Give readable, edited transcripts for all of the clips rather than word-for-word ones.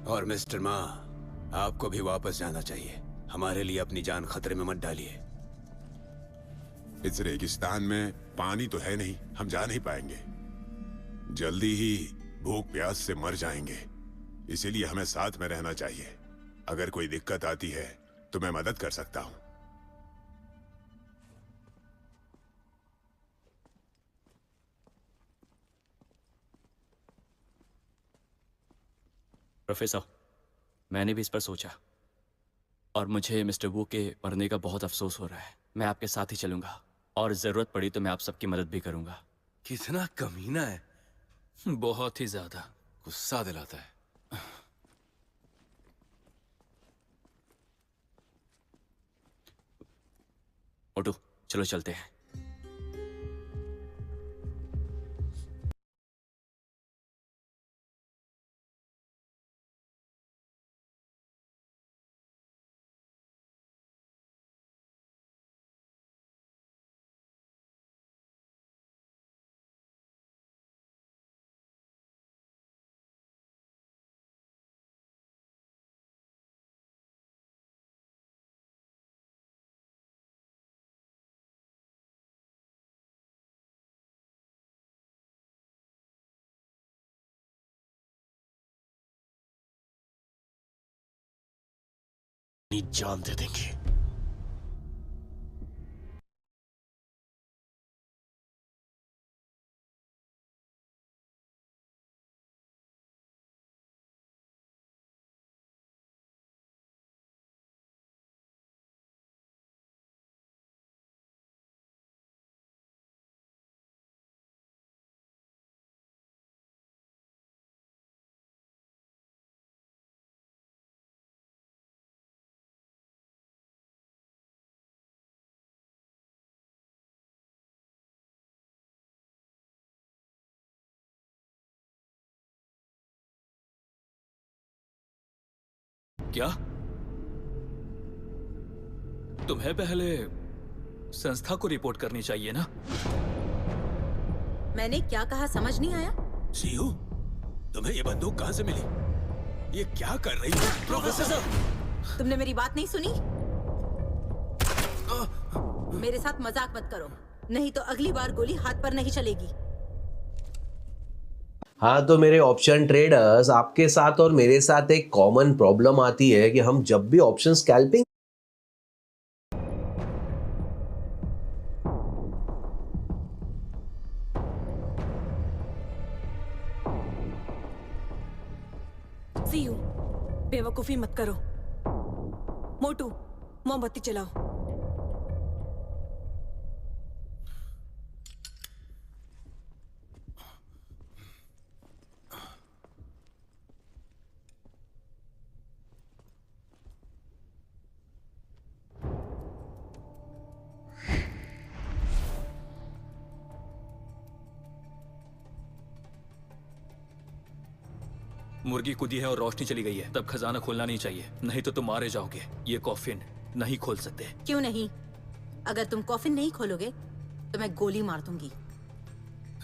और मिस्टर मा, आपको भी वापस जाना चाहिए। हमारे लिए अपनी जान खतरे में मत डालिए। इस रेगिस्तान में पानी तो है नहीं, हम जा नहीं पाएंगे। जल्दी ही भूख प्यास से मर जाएंगे। इसीलिए हमें साथ में रहना चाहिए। अगर कोई दिक्कत आती है तो मैं मदद कर सकता हूं। प्रोफेसर, मैंने भी इस पर सोचा और मुझे मिस्टर वू के मरने का बहुत अफसोस हो रहा है। मैं आपके साथ ही चलूंगा और जरूरत पड़ी तो मैं आप सबकी मदद भी करूंगा। कितना कमीना है। बहुत ही ज्यादा गुस्सा दिलाता है। मोटू, चलो चलते हैं। जान दे देंगे। क्या तुम्हें पहले संस्था को रिपोर्ट करनी चाहिए ना? मैंने क्या कहा समझ नहीं आया? सीयू, तुम्हें ये बंदूक कहां से मिली? ये क्या कर रही हो? प्रोफेसर, तुमने मेरी बात नहीं सुनी? मेरे साथ मजाक मत करो, नहीं तो अगली बार गोली हाथ पर नहीं चलेगी। हाँ, तो मेरे ऑप्शन ट्रेडर्स, आपके साथ और मेरे साथ एक कॉमन प्रॉब्लम आती है कि हम जब भी ऑप्शन स्कैल्पिंग सीयू, बेवकूफी मत करो। मोटू, मोमबत्ती चलाओ। मुर्गी कूदी है और रोशनी चली गई है, तब खजाना खोलना नहीं चाहिए, नहीं तो तुम मारे जाओगे। ये कॉफिन नहीं खोल सकते। क्यों नहीं? अगर तुम कॉफिन नहीं खोलोगे तो मैं गोली मार दूंगी।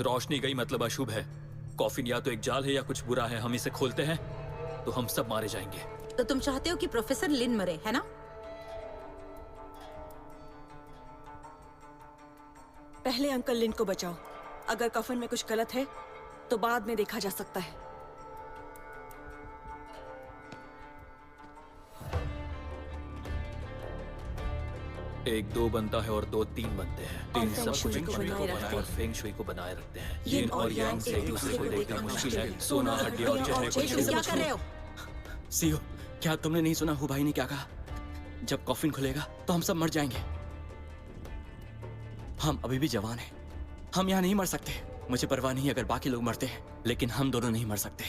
रोशनी गई मतलब अशुभ है। कॉफिन या तो एक जाल है या कुछ बुरा है। हम इसे खोलते हैं तो हम सब मारे जाएंगे। तो तुम चाहते हो कि प्रोफेसर लिन मरे, है ना? पहले अंकल लिन को बचाओ। अगर कफन में कुछ गलत है तो बाद में देखा जा सकता है। एक दो बनता है और दो तीन बनते हैं। तीन सब फेंग शुई फेंग को शुई को बनाए बनाए रखते और हैं। फेंग शुई को बनाए रखते हैं। यिन और यांग से एक दूसरे को देखना मुश्किल है। सोना हड्डी और चेहरे को तुम क्या कर रहे हो? सीयू, क्या तुमने नहीं सुना हु भाई ने क्या कहा? जब कॉफिन खुलेगा तो हम सब मर जाएंगे। हम अभी भी जवान हैं, हम यहाँ नहीं मर सकते। मुझे परवाह नहीं अगर बाकी लोग मरते हैं, लेकिन हम दोनों नहीं मर सकते,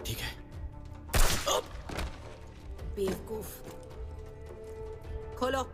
ठीक है? बेवकूफ। खोलो।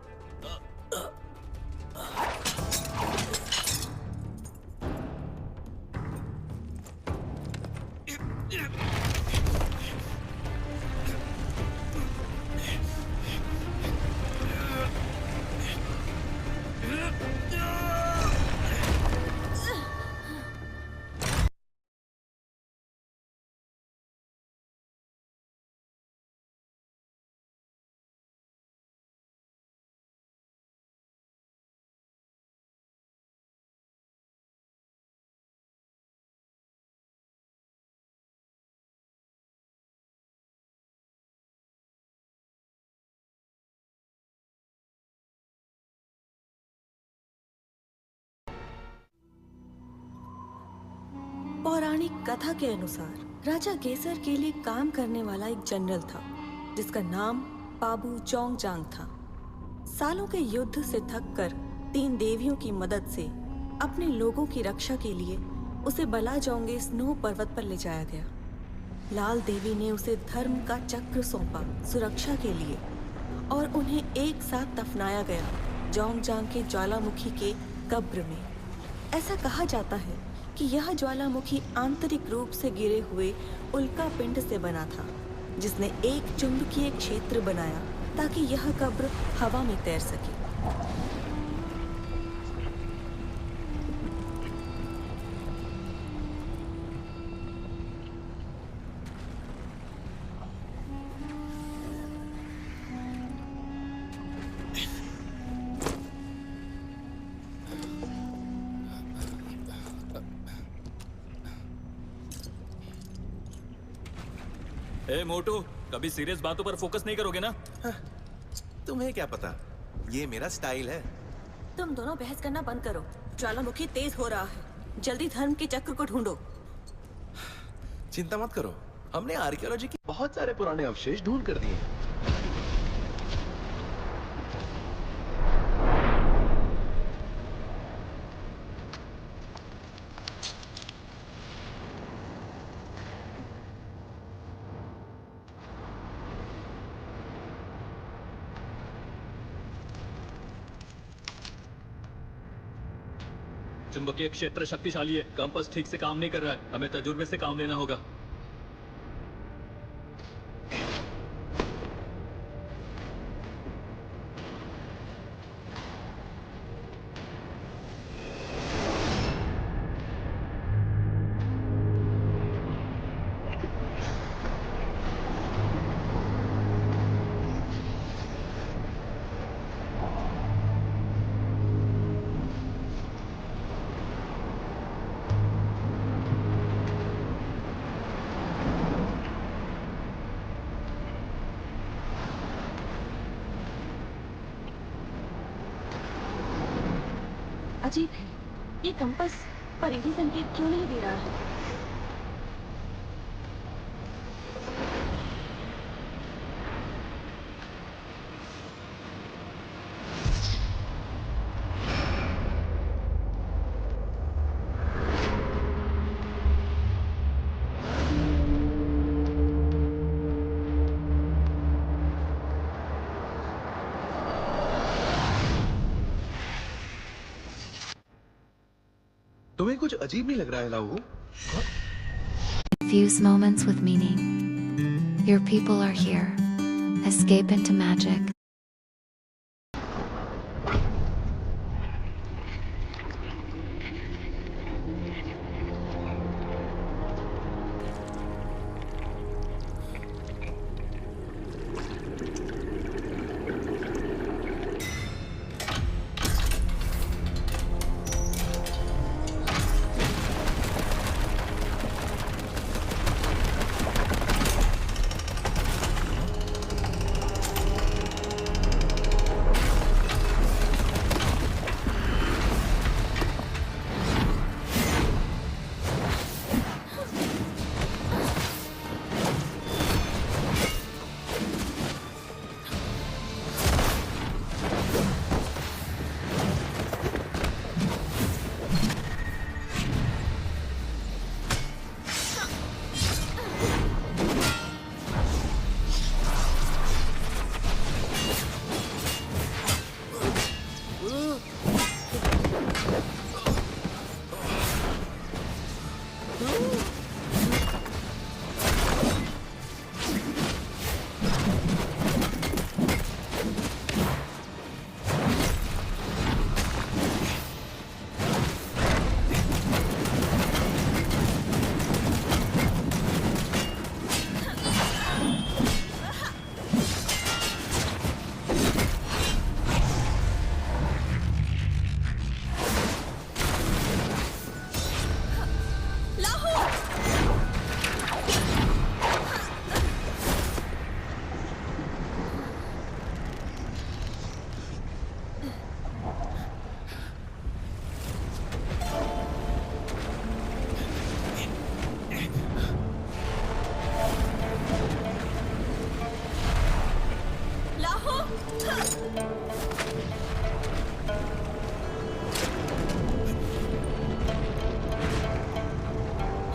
पौराणिक कथा के अनुसार राजा गेसर के लिए काम करने वाला एक जनरल था जिसका नाम पाबू चोंगजांग था। सालों के युद्ध से थककर 3 देवियों की मदद से अपने लोगों की रक्षा के लिए उसे बलाजोंगे स्नो पर्वत पर ले जाया गया। लाल देवी ने उसे धर्म का चक्र सौंपा सुरक्षा के लिए और उन्हें एक साथ दफनाया गया जोंगजांग के ज्वालामुखी के कब्र में। ऐसा कहा जाता है कि यह ज्वालामुखी आंतरिक रूप से गिरे हुए उल्का पिंड से बना था जिसने एक चुंबकीय क्षेत्र बनाया ताकि यह कब्र हवा में तैर सके। ए मोटू, कभी सीरियस बातों पर फोकस नहीं करोगे ना? तुम्हें क्या पता, ये मेरा स्टाइल है। तुम दोनों बहस करना बंद करो। ज्वालामुखी तेज हो रहा है। जल्दी धर्म के चक्र को ढूंढो। चिंता मत करो, हमने आर्कियोलॉजी के बहुत सारे पुराने अवशेष ढूंढ कर दिए। चुंबकीय क्षेत्र शक्तिशाली है। कंपास ठीक से काम नहीं कर रहा है। हमें तजुर्बे से काम लेना होगा। अजीब है, ये कंपास परिधि संकेत क्यों नहीं दे रहा है? तुम्हें कुछ अजीब नहीं लग रहा है लाऊ? Fuse moments with meaning. Your people are here. Escape into magic.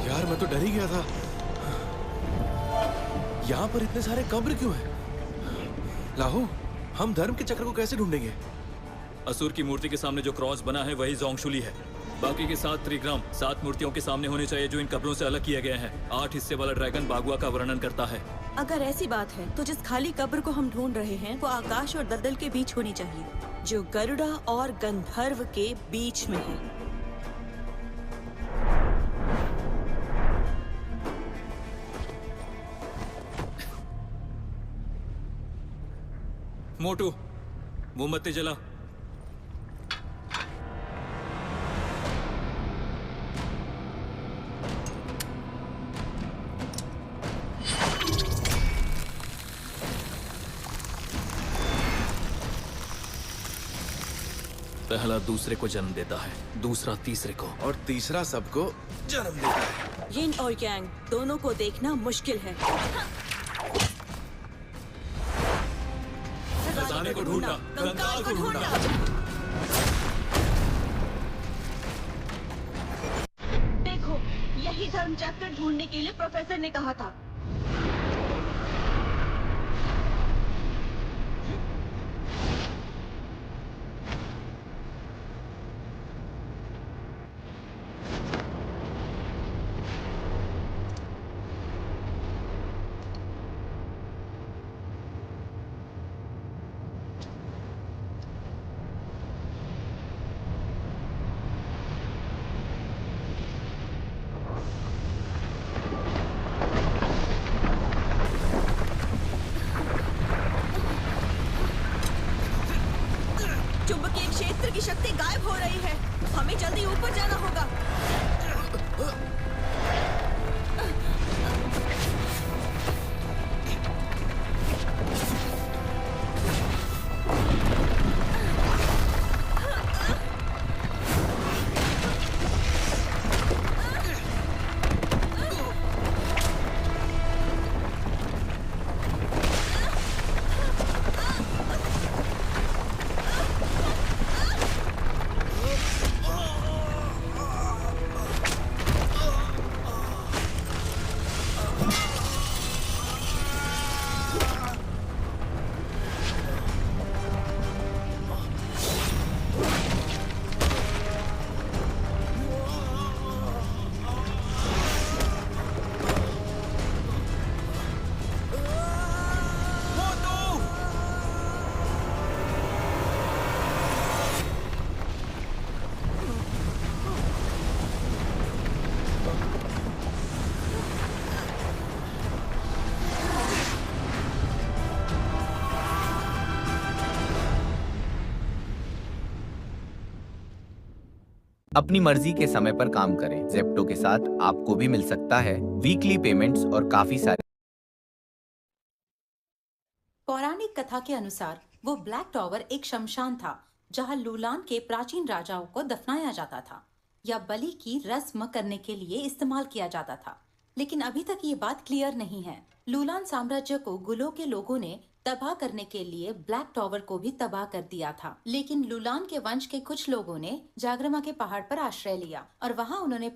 यार मैं तो डर ही गया था। यहाँ पर इतने सारे कब्र क्यों हैं? लाहो, हम धर्म के चक्र को कैसे ढूंढेंगे? असुर की मूर्ति के सामने जो क्रॉस बना है वही जोंगशुली है। बाकी के 7 त्रिग्राम 7 मूर्तियों के सामने होने चाहिए जो इन कब्रों से अलग किए गए हैं। 8 हिस्से वाला ड्रैगन बागुआ का वर्णन करता है। अगर ऐसी बात है तो जिस खाली कब्र को हम ढूंढ रहे हैं वो आकाश और दलदल के बीच होनी चाहिए, जो गरुड़ा और गंधर्व के बीच में है। मोटू, मोमबत्ती जला। पहला दूसरे को जन्म देता है, दूसरा तीसरे को, और तीसरा सबको जन्म देता है। यिन और यांग दोनों को देखना मुश्किल है। खजाने को ढूंढना, कंकाल को ढूंढना। देखो, यही धर्म चक्र ढूंढने के लिए प्रोफेसर ने कहा था। चुंबकीय क्षेत्र की शक्ति गायब हो रही है, हमें जल्दी ऊपर जाना होगा। अपनी मर्जी के समय पर काम करें। जेप्टो के साथ आपको भी मिल सकता है वीकली पेमेंट्स और काफी सारे। पौराणिक कथा के अनुसार वो ब्लैक टॉवर एक शमशान था जहां लूलान के प्राचीन राजाओं को दफनाया जाता था या बलि की रस्म करने के लिए इस्तेमाल किया जाता था। लेकिन अभी तक ये बात क्लियर नहीं है। लूलान साम्राज्य को गुलो के लोगों ने तबाह करने के लिए ब्लैक टॉवर को भी तबाह कर दिया था, लेकिन लूलान के वंश के कुछ लोगों ने जागरमा के पहाड़ पर आश्रय लिया और वहां उन्होंने